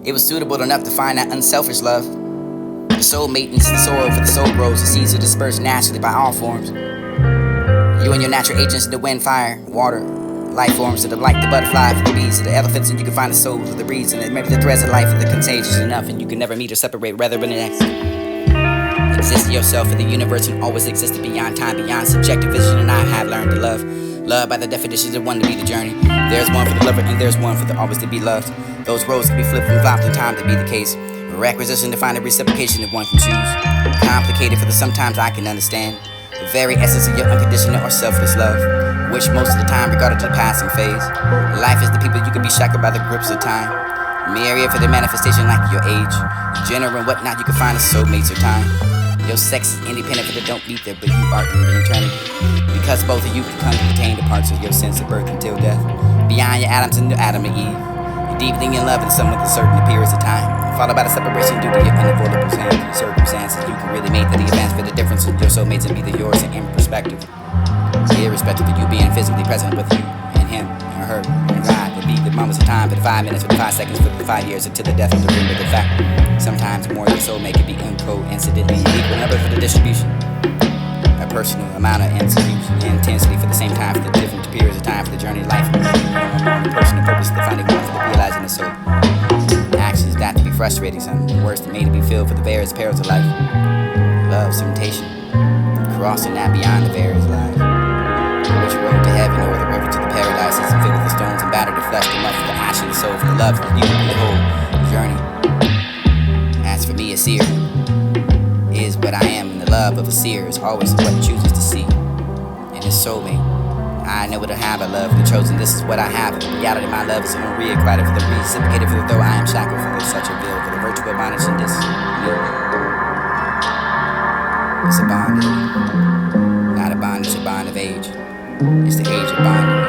It was suitable enough to find that unselfish love. The soul maintenance, the soil for the soul grows, the seeds are dispersed naturally by all forms. You and your natural agents of the wind, fire, water, life forms that are like the butterfly for the bees, the elephants, and you can find the souls of the breeds, and maybe the threads of life are the contagious enough, and you can never meet or separate rather than exist yourself in the universe and always existed beyond time, beyond subjective vision, and I have learned to love. Love by the definitions of one to be the journey. There's one for the lover and there's one for the always to be loved. Those roads can be flipped from flopped in time to be the case. A requisition to find a reciprocation if one can choose. Complicated for the sometimes I can understand. The very essence of your unconditional or selfless love, which most of the time regarded as a passing phase. Life is the people you can be shackled by the grips of time. Myriad for the manifestation like your age, gender and whatnot, you can find the soulmates of time. Your sex is independent, but they don't beat there, but you are in the eternity. Because both of you can come to contain the parts of your sense of birth until death. Beyond your atoms and your Adam and Eve. You're deeply in love in some with a certain periods of time. Followed by the separation due to your unavoidable circumstances. You can really make the advance for the difference of your soulmates and be the yours in perspective. Irrespective of you being physically present with you and him and her and God. Would be the moments of time for the 5 minutes, for the 5 seconds, for the 5 years until the death of the ring of the fact. Sometimes more than soulmate can be coincidentally equal number for the distribution. A personal amount of intensity for the same time for the different periods of time for the journey of life. A personal purpose, the finding one for the realizing the soul. Actions that to be frustrating, something worse than made to be filled for the various perils of life. Love, temptation, crossing that beyond the various lives. Which road to heaven or the river to the paradise is filled with the stones and battered the flesh, the much for the ash and the soul, for the love, for the beauty, for the whole journey. As for me, a seer is what I am, and the love of a seer is always what it chooses to see. And his soulmate, I know what I have, I love the chosen, this is what I have. The reality of my love is unrequited for the reciprocated, for though I am shackled for such a veil, for the virtual bondage and this new. It's a bond, not a bondage, a bond of age. It's the age of bonding,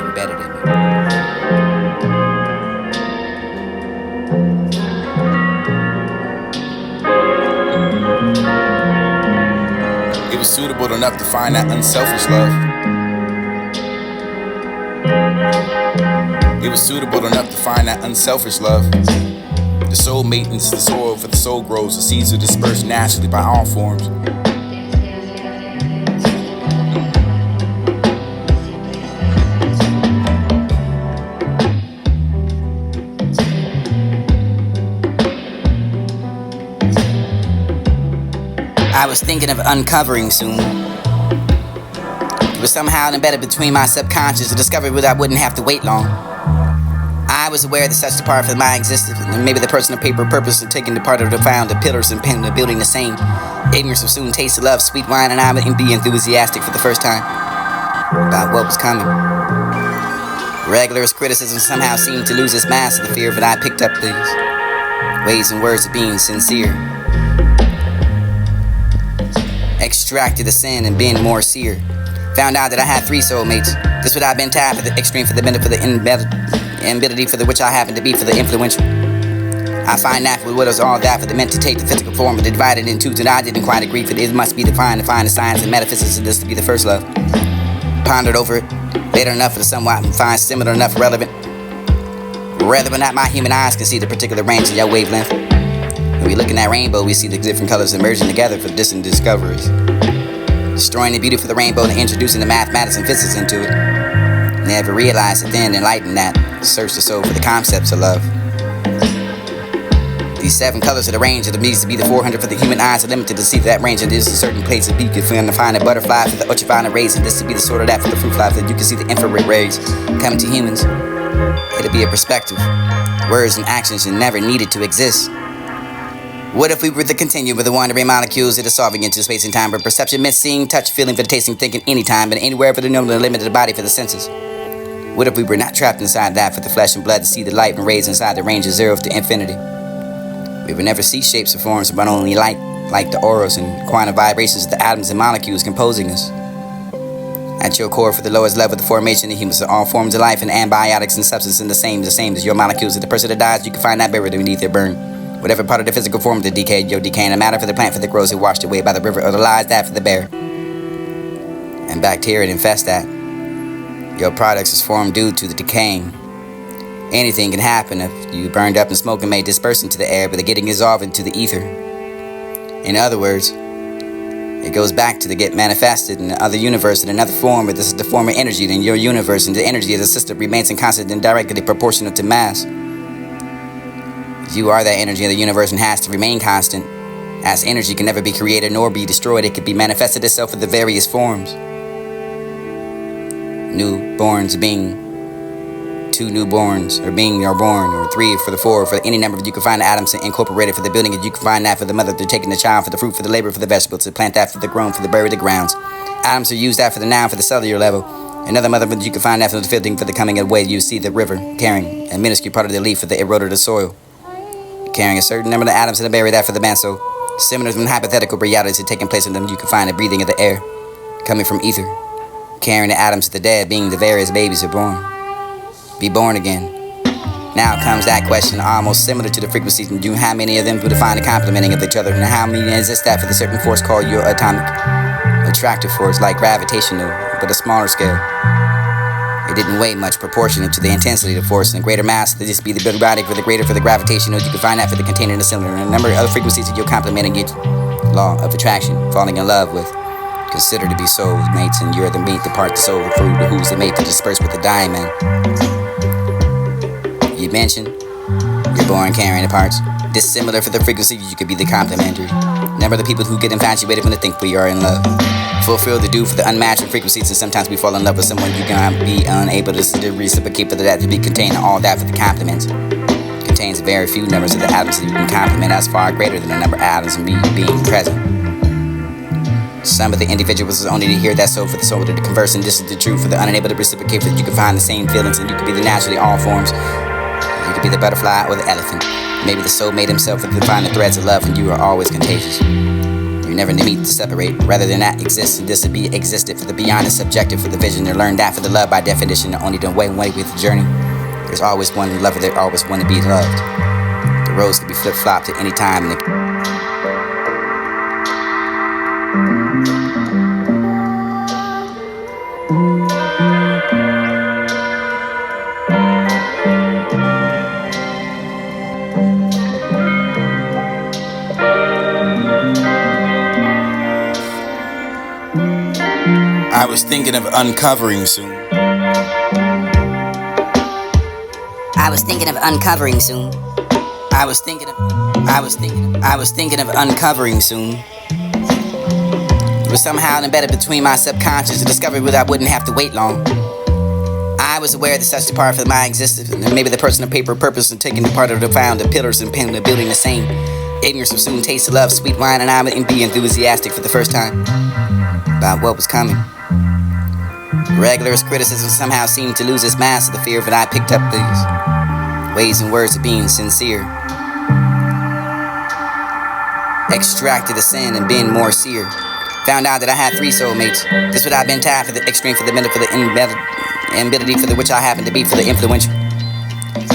embedded in me. It was suitable enough to find that unselfish love. It was suitable enough to find that unselfish love. The soul maintenance, the soil for the soul grows, the seeds are dispersed naturally by all forms. I was thinking of uncovering soon. It was somehow embedded between my subconscious, a discovery that I wouldn't have to wait long. I was aware that such a part of my existence, and maybe the personal paper purpose of taking the part of the found, the pillars and pen, the building the same. Ignorance of soon taste of love, sweet wine, and I would be enthusiastic for the first time about what was coming. Regular criticism somehow seemed to lose its mask of the fear that I picked up these ways and words of being sincere. Extracted the sin and been more seer. Found out that I had 3 soulmates. This would have been tapped for the extreme, for the benefit, for the embittered, for the which I happen to be, for the influential. I find that for what is all that, for the meant to take the physical form, but divided in two that I didn't quite agree, for it must be defined to find the science and metaphysics of this to be the first love. Pondered over it, later enough for the somewhat and find similar enough relevant. Rather than that my human eyes can see the particular range of your wavelength. When we look in that rainbow, we see the different colors emerging together for distant discoveries. Destroying the beauty for the rainbow and introducing the mathematics and physics into it. Never realized it then, enlightened that. Search the soul for the concepts of love. These 7 colors of the range of the needs to be the 400 for the human eyes are limited to see that range, and there's a certain place of beacon for them to find a butterfly for the ultraviolet rays, and this to be the sort of that for the fruit fly, that you can see the infrared rays coming to humans. It'll be a perspective. Words and actions are never needed to exist. What if we were to continue with the wandering molecules that are solving into space and time, but perception meant seeing, touch, feeling, for the tasting, thinking, anytime, and anywhere for the known and limited body for the senses? What if we were not trapped inside that for the flesh and blood to see the light and rays inside the range of 0 to infinity? We would never see shapes or forms, but only light, like the auras and quantum vibrations of the atoms and molecules composing us. At your core, for the lowest level of the formation of humans, are all forms of life and ambiotics and substance and the same as your molecules. Of the person that dies, you can find that buried beneath their burn. Whatever part of the physical form of the decayed, your decaying the matter for the plant for the grows it washed away by the river, or the lies that for the bear. And bacteria infest that. Your products is formed due to the decaying Anything can happen if you burned up in smoke and may disperse into the air, but they're getting dissolved into the ether. In other words, it goes back to the get manifested in the other universe in another form, but this is the form of energy in your universe, and the energy as a system remains in constant and directly proportional to mass. You are that energy of the universe and has to remain constant. As energy can never be created nor be destroyed, it can be manifested itself in the various forms. Newborns being. 2 newborns, or being are born, or 3 for the 4, for any number you can find the atoms incorporated for the building, and you can find that for the mother, they're taking the child, for the fruit, for the labor, for the vegetable, to plant that for the grown, for the bury the grounds. Atoms are used that for the noun, for the cellular level. Another mother, you can find that for the fielding, for the coming away, you see the river, carrying a minuscule part of the leaf for the eroder of the soil. Carrying a certain number of atoms and bury that for the manso. Similar to hypothetical realities taking place in them, you can find the breathing of the air, coming from ether. Carrying the atoms of the dead, being the various babies are born. Be born again. Now comes that question almost similar to the frequencies, and how many of them do define the complementing of each other, and how many exist that for the certain force called your atomic attractive force, like gravitational, but a smaller scale. It didn't weigh much proportionate to the intensity of the force, and a greater mass, this be the periodic for the greater for the gravitational, you can find that for the container in the cylinder, and a number of other frequencies that you're complementing each law of attraction, falling in love with. Consider to be soul mates, and you're the mate, the part, the soul, the fruit, the who's the mate to disperse with the diamond. You mentioned you're born carrying the parts. Dissimilar for the frequency, you could be the complementary. Number of the people who get infatuated when they think we are in love. Fulfill the due for the unmatched frequencies, and sometimes we fall in love with someone you cannot be unable to reciprocate for that to be contained all that for the compliments. Contains very few numbers of the atoms that you can complement as far greater than the number of atoms and being present. Some of the individuals is only to hear that soul for the soul to converse, and this is the truth for the unable to reciprocate, for you can find the same feelings, and you could be the naturally all forms. You could be the butterfly or the elephant. Maybe the soul made himself to find the threads of love, and you are always contagious. You never meet to separate. Rather than that exists, and this to be existed for the beyond is subjective for the vision, to learn that for the love by definition, only the way with the journey. There's always one lover, there always one to be loved. The roads can be flip-flopped at any time. I was thinking of uncovering soon. I was thinking of uncovering soon. I was thinking of uncovering soon. It was somehow embedded between my subconscious, a discovery that I wouldn't have to wait long. I was aware that such a part of my existence, and maybe the personal paper purpose in taking the part of the found, the pillars and pen, the building the same. Ignorance will soon taste of love, sweet wine, and I would be enthusiastic for the first time about what was coming. Regular criticism somehow seemed to lose its mask of the fear that I picked up these ways and words of being sincere. Extracted the sin and been more seer. Found out that I had 3 soulmates. This would I've been tapped for the extreme, for the middle, for the ability, for the which I happen to be, for the influential.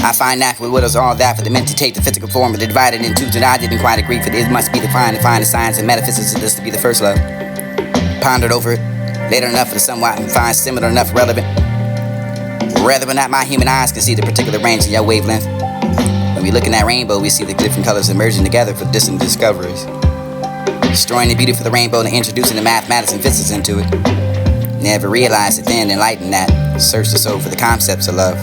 I find that what was all that for the meant to take the physical form, but divided in 2 that I didn't quite agree, for it must be defined to find the science and metaphysics of this to be the first love. Pondered over it, later enough for the somewhat and find similar enough relevant. Rather than not my human eyes can see the particular range of your wavelength. When we look in that rainbow, we see the different colors emerging together for distant discoveries. Destroying the beauty for the rainbow and introducing the mathematics and physics into it. Never realized it then, enlightened that. Search the soul for the concepts of love.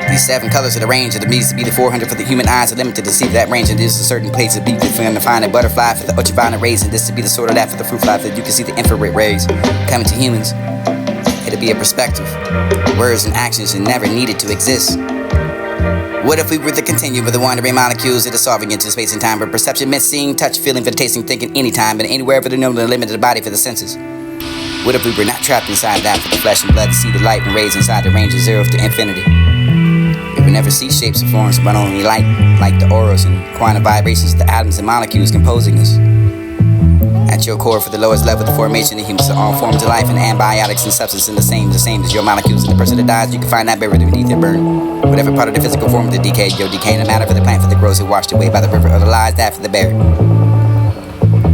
These 7 colors of the range of the needs to be the 400 for the human eyes are limited to see that range, and this is a certain place to be to find a butterfly for the ultraviolet rays, and this to be the sort of that for the fruit fly that you can see the infrared rays coming to humans. It'll be a perspective. Words and actions are never needed to exist. What if we were to continue with the wandering molecules that are solving into space and time, but perception meant seeing, touch, feeling, for the tasting, thinking, anytime, and anywhere for the known, the limited body for the senses? What if we were not trapped inside that for the flesh and blood to see the light and rays inside the range of 0 to infinity? We would never see shapes or forms, but only light, like the auras and quantum vibrations of the atoms and molecules composing us. At your core, for the lowest level, the formation of humans, all forms of life and antibiotics and substance in the same as your molecules. And the person that dies, you can find that buried beneath their burn. Whatever part of the physical form of the decay, your decay, the matter for the plant for the growth, and washed away by the river, or the lies that for the buried.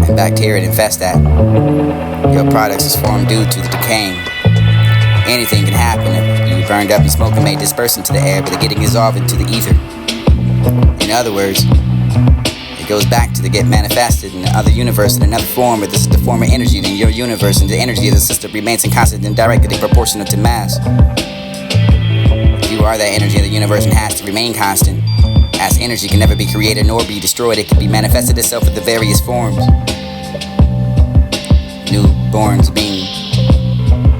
And bacteria infest that. Your products is formed due to the decaying. Anything can happen if you burned up in smoke and may disperse into the air, but they're getting dissolved into the ether. In other words, it goes back to the get manifested in the other universe in another form, but this is the form of energy in your universe, and the energy of the system remains in constant and directly proportional to mass. You are that energy of the universe and has to remain constant. As energy can never be created nor be destroyed, it can be manifested itself in the various forms. Newborns being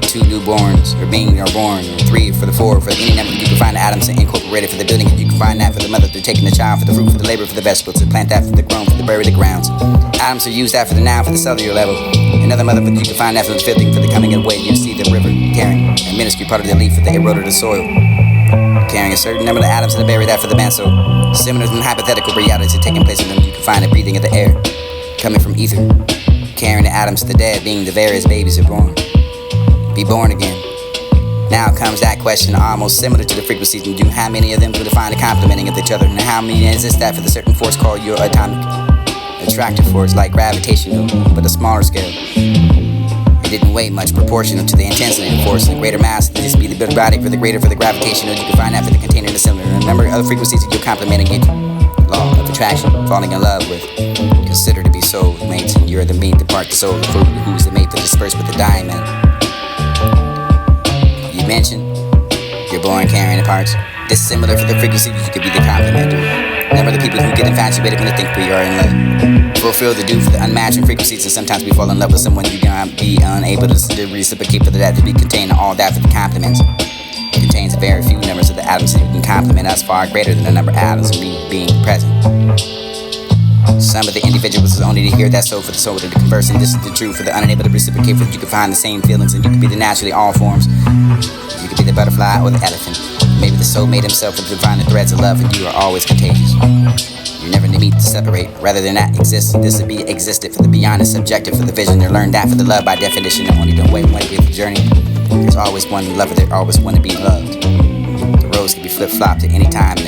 two newborns, or being or born, or three for the four, for any number you can find the atoms incorporated for the building. You can find that for the mother, they're taking the child, for the fruit, for the labor, for the vegetable, to plant that for the grown, for the bury the grounds. Atoms are used that for the noun, for the cellular level. Another mother, but you can find that for the fielding, for the coming away. You see the river carrying a minuscule part of the leaf for the eroder of the soil, carrying a certain number of atoms to bury that for the mantle. Similar to the hypothetical reality taking place in them, you can find the breathing of the air coming from ether, carrying the atoms to the dead, being the various babies are born. Be born again. Now comes that question, almost similar to the frequencies and do how many of them will define the complementing of each other, and how many exist that for the certain force called your atomic attractive force, like gravitational, but a smaller scale. It didn't weigh much proportional to the intensity of the force, and the greater mass, this be the big body for the greater for the gravitational. You can find that for the container and the cylinder. Remember other frequencies that you're complementing it. Law of attraction, falling in love with. Consider to be soul mates, and you're the meat, the part, the soul, the fruit, who's the mate to disperse with the diamond. You mentioned you're born carrying the parts. Dissimilar for the frequency, you could be the complementer. Remember the people who get infatuated when they think we are in love. Fulfill the due for the unmatching frequencies, and sometimes we fall in love with someone you cannot be unable to reciprocate for that to be contained all that for the compliments. It contains very few numbers of the atoms that you can complement us far greater than the number of atoms of me being present. Some of the individuals is only to hear that soul for the soul to converse, and this is the truth for the unable to reciprocate, for you can find the same feelings, and you can be the naturally all forms. You could be the butterfly or the elephant. Maybe the soul made himself to divine the threads of love, and you are always contagious. You never need to separate, rather than that exist. This would be existed for the beyond is subjective for the vision. To learn that for the love by definition, the only don't wait one way the journey. There's always one lover, there always one to be loved. The roads can be flip-flopped at any time.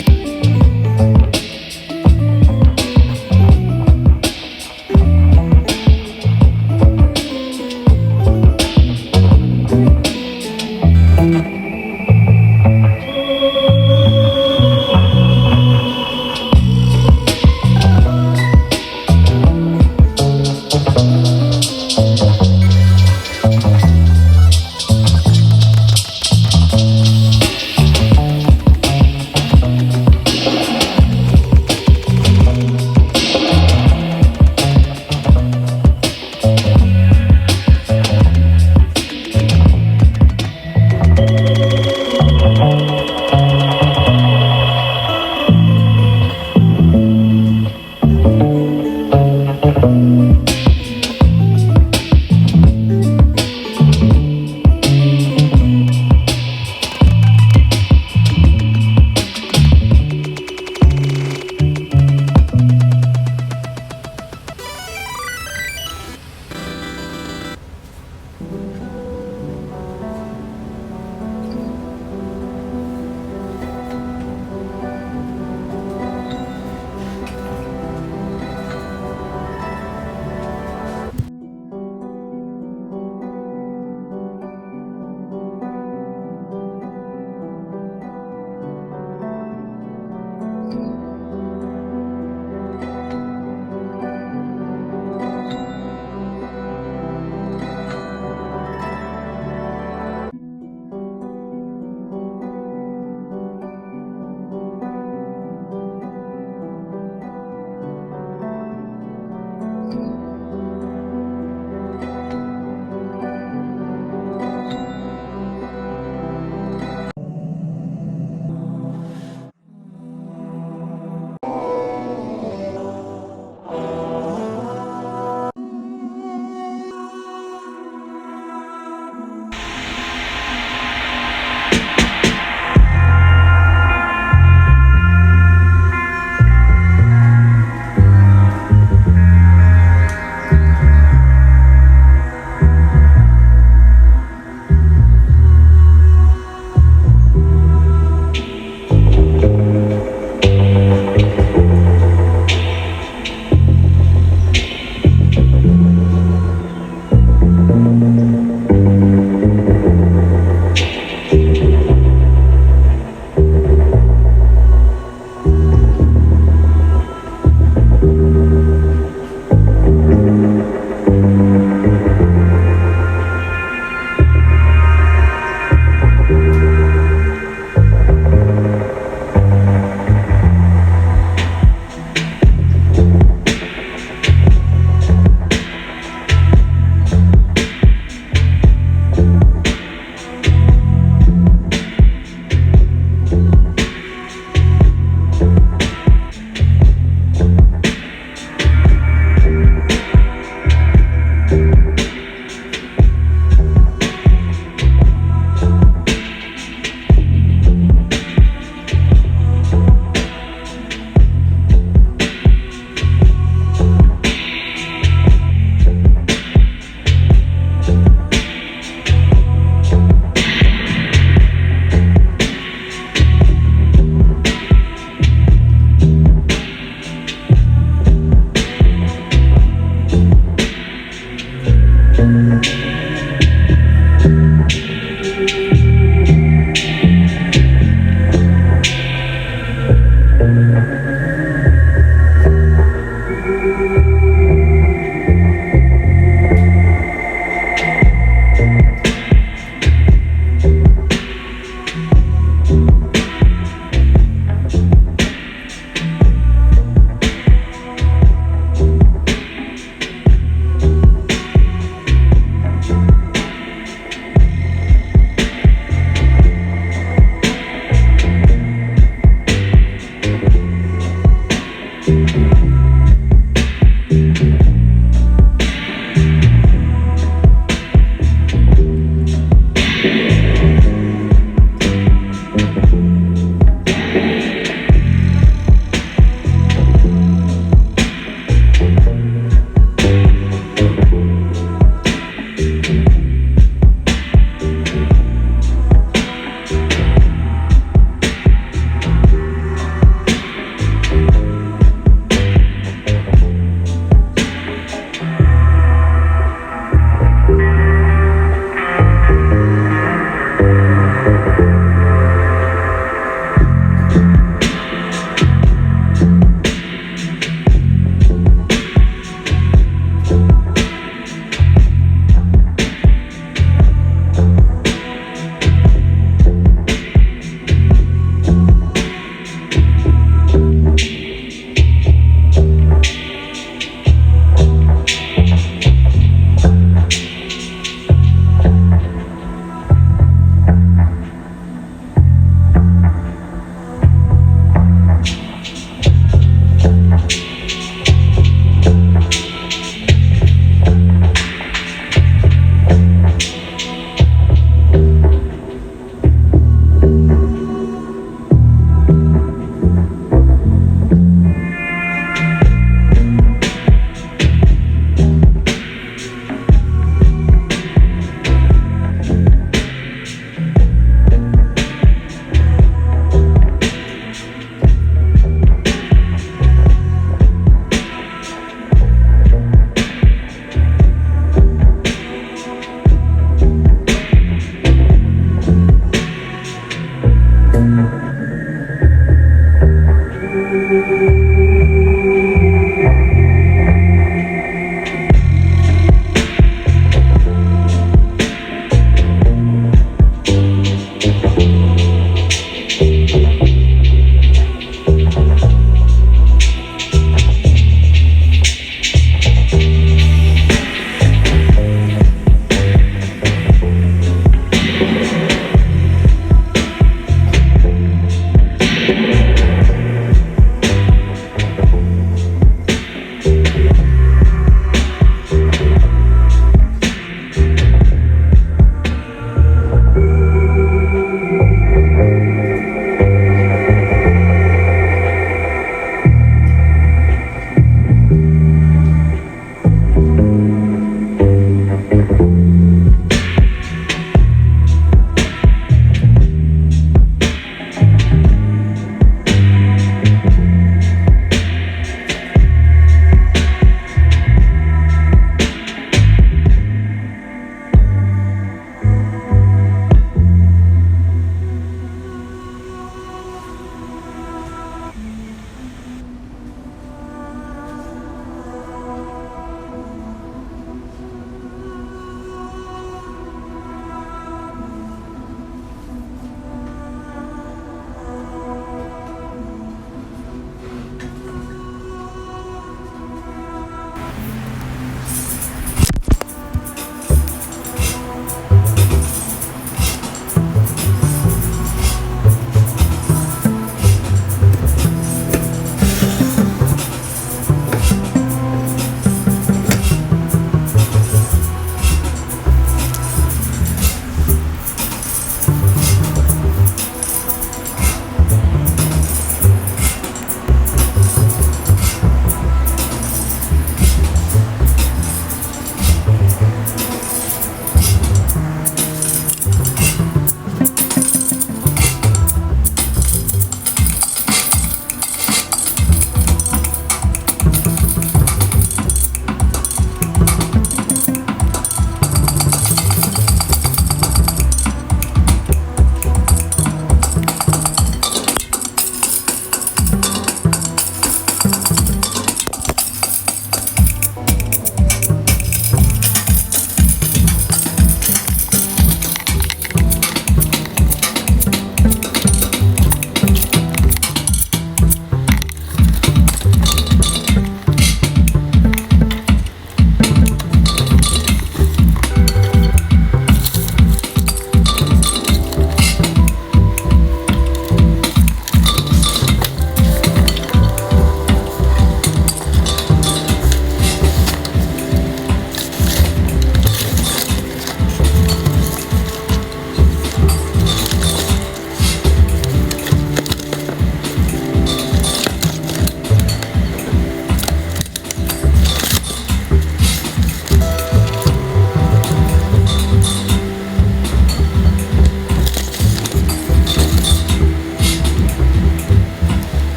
love.